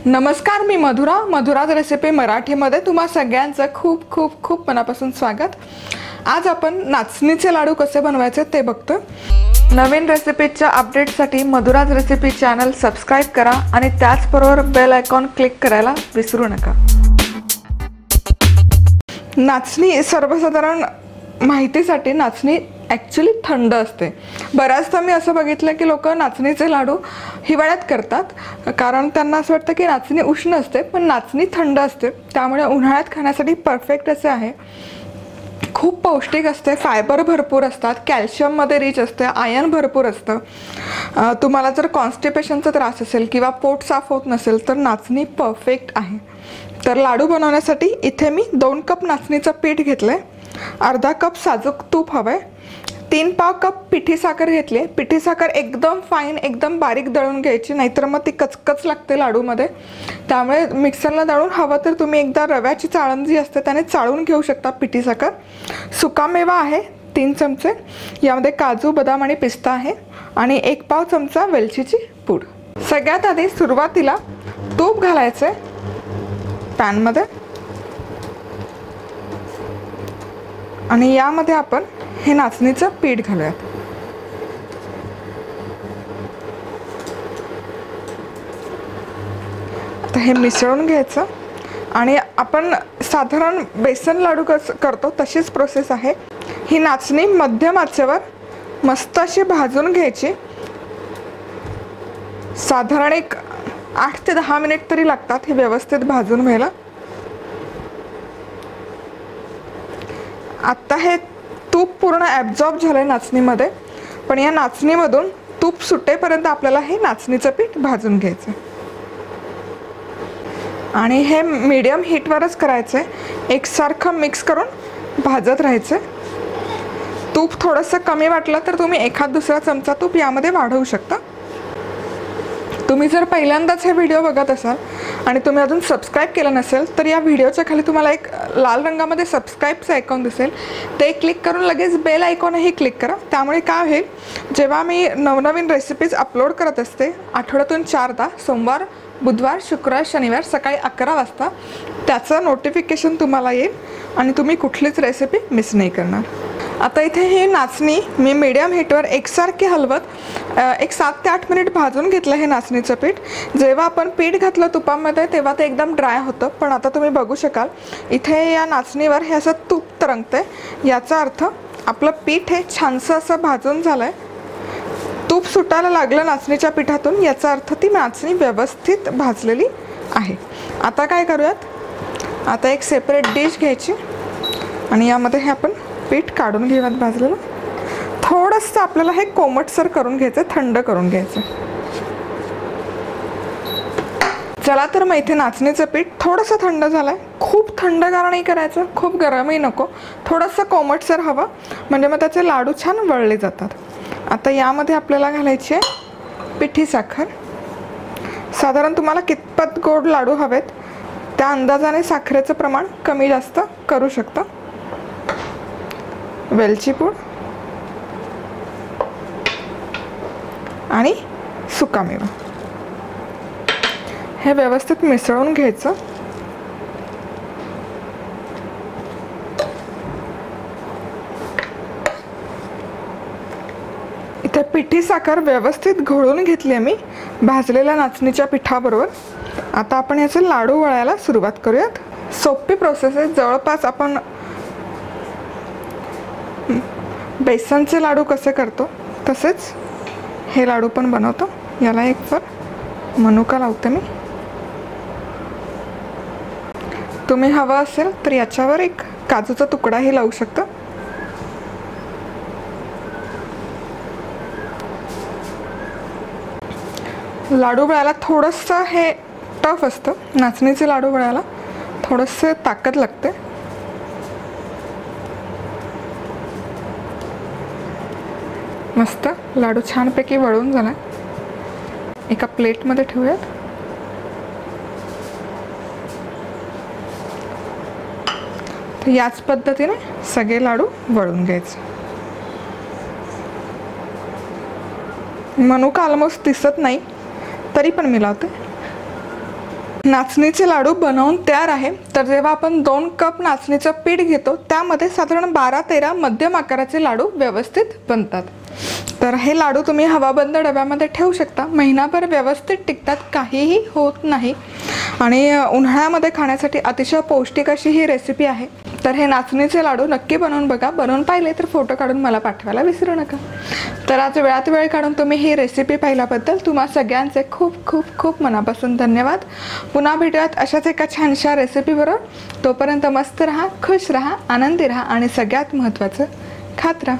नमस्कार, मी मधुराज रेसिपी मराठीमध्ये तुम्हा सगळ्यांचं खूप खूप खूप मनापासून स्वागत। आज आपण नाचणीचे लाडू कसे बनवायचे ते बघतो। नवीन रेसिपीच्या अपडेटसाठी मधुराज रेसिपी चॅनल सबस्क्राइब करा आणि त्याचबरोबर बेल आयकॉन क्लिक करायला विसरू नका। नाचणी सर्वसाधारण माहितीसाठी नाचणी ॲक्च्युअली थंड असते। बऱ्याचदा मी असं बघितलं की लोक नाचणीचे लाडू हिवाळ्यात करतात, कारण त्यांना असं वाटतं की नाचणी उष्ण असते, पण नाचणी थंड असते, त्यामुळे उन्हाळ्यात खाण्यासाठी परफेक्ट असे आहे। खूप पौष्टिक असते, फायबर भरपूर असतात, कॅल्शियममध्ये रिच असते, आयर्न भरपूर असतं। तुम्हाला जर कॉन्स्टिपेशनचा त्रास असेल किंवा पोट साफ होत नसेल तर नाचणी परफेक्ट आहे। तर लाडू बनवण्यासाठी इथे मी 2 कप नाचणीचं पीठ घेतलंय, अर्धा कप साजूक तूप हवंय, 3 पाव कप पिठी साखर घेतली। पिठी साखर एकदम फाईन, एकदम बारीक दळून घ्यायची, नाहीतर मग ती कचकच लागते लाडूमध्ये, त्यामुळे मिक्सरला दळून हवं तर तुम्ही एकदा रव्याची चाळण जी असते त्याने चाळून घेऊ शकता पिठी साखर। सुकामेवा आहे 3 चमचे, यामध्ये काजू, बदाम आणि पिस्ता आहे, आणि 1 पाव चमचा वेलचीची पूड। सगळ्यात आधी सुरुवातीला तूप घालायचे पॅनमध्ये, आणि यामध्ये आपण हे नाचणीचं पीठ घालूयात। आता हे मिसळून घ्यायचं, आणि आपण साधारण बेसन लाडू करतो तशीच प्रोसेस आहे। ही नाचणी मध्यम आचेवर मस्त अशी भाजून घ्यायची, साधारण एक 8 ते 10 मिनिट तरी लागतात हे व्यवस्थित भाजून व्हायला। आता हे तूप पूर्ण ॲब्झॉर्ब झालंय नाचणीमध्ये, पण या नाचणीमधून तूप सुटेपर्यंत आपल्याला हे नाचणीचं पीठ भाजून घ्यायचं, आणि हे मीडियम हीटवरच करायचं आहे। एकसारखं मिक्स करून भाजत राहायचं। तूप थोडंसं कमी वाटलं तर तुम्ही एखाद दुसरा चमचा तूप यामध्ये वाढवू शकता। तुम्ही जर पहिल्यांदाच हे व्हिडिओ बघत असाल आणि तुम्ही अजून सबस्क्राइब केलं नसेल तर या व्हिडिओच्या खाली तुम्हाला एक लाल रंगामध्ये सबस्क्राइबचं आयकॉन दिसेल, ते क्लिक करून लगेच बेल आयकॉनही क्लिक करा। त्यामुळे काय होईल, जेव्हा मी नवनवीन रेसिपीज अपलोड करत असते आठवड्यातून 4दा, सोमवार, बुधवार, शुक्रवार, शनिवार सकाळी 11 वाजता, त्याचं नोटिफिकेशन तुम्हाला येईल आणि तुम्ही कुठलीच रेसिपी मिस नाही करणार। आता इथे ही नाचणी मी मीडियम हीटवर एकसारखी हलवत एक 7 ते 8 मिनिट भाजून घेतलं हे नाचणीचं पीठ। जेव्हा आपण पीठ घातलं तुपामध्ये तेव्हा ते एकदम ड्राय होतं, पण आता तुम्ही बघू शकाल इथे या नाचणीवर हे असं तूप तरंगतंय, याचा अर्थ आपलं पीठ हे छानसं असं भाजून झालंय। तूप सुटायला लागलं नाचणीच्या पिठातून, याचा अर्थ ती नाचणी व्यवस्थित भाजलेली आहे। आता काय करूयात, आता एक सेपरेट डिश घ्यायची, आणि यामध्ये हे आपण पीठ काढून घेऊयात भाजलेलं। थोडंसं आपल्याला हे कोमटसर करून घ्यायचं, थंड करून घ्यायचं। चला तर मग इथे नाचणीचं पीठ थोडंसं थंड झालंय, खूप थंडगार नाही करायचं, खूप गरमही नको, थोडंसं कोमटसर हवं, म्हणजे मग त्याचे लाडू छान वळले जातात। आता यामध्ये आपल्याला घालायची आहे पिठी साखर। साधारण तुम्हाला कितपत गोड लाडू हवेत त्या अंदाजाने साखरेचं प्रमाण कमी जास्त करू शकता। वेलची पूड आणि सुकामेवा हे व्यवस्थित मिसळून घ्यायचं। इथे पिठी साखर व्यवस्थित घोळून घेतली आहे मी भाजलेल्या नाचणीच्या पिठाबरोबर। आता आपण याचे लाडू वळायला सुरुवात करूयात। सोपी प्रोसेस आहे, जवळपास आपण बेसनचे लाडू कसे करतो तसेच हे लाडू पण बनवतो। याला एक मनुका लावते मी, तुम्ही हवं असेल तर याच्यावर एक काजूचा तुकडाही लावू शकता। लाडू वळायला थोडंसं हे टफ असतं, नाचणीचे लाडू वळायला थोडंसं ताकद लागते। मस्त लाडू छानपैकी वळून झाला, एका प्लेटमध्ये ठेवूयात। तर याच पद्धतीने सगळे लाडू वळून घ्यायचे। मनुका ऑलमोस्ट दिसत नाही तरी पण मी लावते। नाचणीचे लाडू बनवून तयार आहे। तर जेव्हा आपण 2 कप नाचणीचं पीठ घेतो त्यामध्ये साधारण 12-13 मध्यम आकाराचे लाडू व्यवस्थित बनतात। तर हे लाडू तुम्ही हवाबंद डब्यामध्ये ठेवू शकता, महिनाभर व्यवस्थित टिकतात, काहीही होत नाही आणि उन्हाळ्यामध्ये खाण्यासाठी अतिशय पौष्टिक अशी ही रेसिपी आहे। तर हे नाचणीचे लाडू नक्की बनवून बघा, बनवून पाहिले तर फोटो काढून मला पाठवायला विसरू नका। तर आज वेळात वेळ काढून तुम्ही ही रेसिपी पाहिल्याबद्दल तुम्हा सगळ्यांचे खूप खूप खूप मनापासून धन्यवाद। पुन्हा भेटूयात अशाच एका छानशा रेसिपीबरोबर। तोपर्यंत मस्त राहा, खुश राहा, आनंदी राहा आणि सगळ्यात महत्त्वाचं खात राहा।